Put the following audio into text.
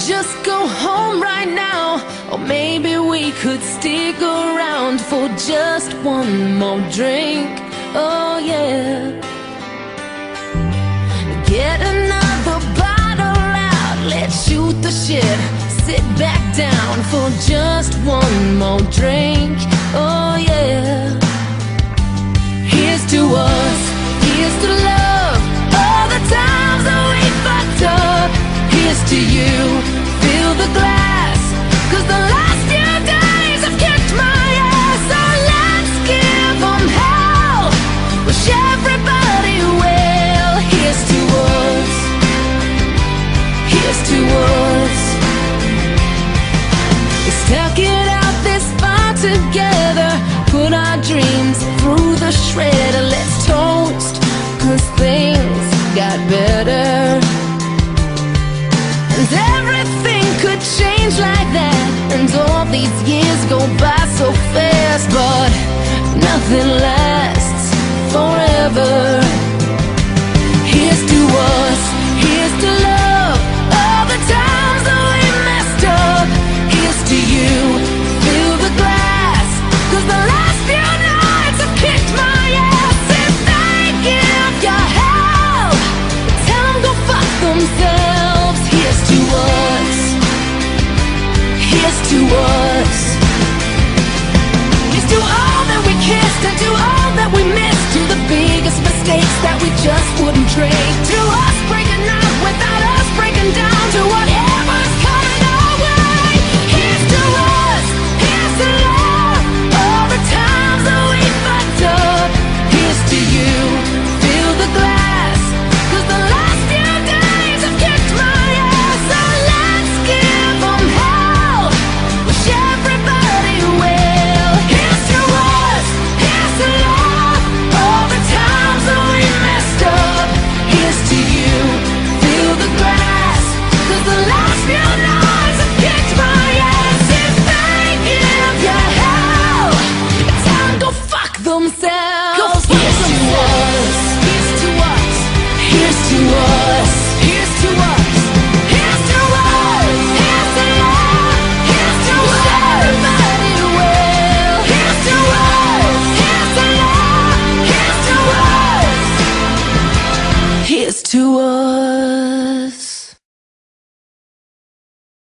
just go home right now, or maybe we could stick around for just one more drink. Oh yeah. Get another bottle out, let's shoot the shit. Sit back down for just one more drink. Oh yeah. Here's to us, here's to love, all the times that we fucked up. Here's to you, fill the glass, 'cause the last few days have kicked my ass. So let's give them hell, wish everybody well. Here's to us, here's to us. We stuck it out this far together, put our dreams through the shredder. Let's toast, 'cause things got better. And everything could change like that, and all these years go by so fast, but nothing lasts forever. Here's to us, here's to love, all the times that we messed up. Here's to you, fill the glass, 'cause the last few nights have kicked my ass. If they give you hell, tell them go fuck themselves. Here's to us, here's to us. Here's to all that we kissed and to all that we missed, to the biggest mistakes that we just wouldn't trade, to us breaking up without us breaking down, to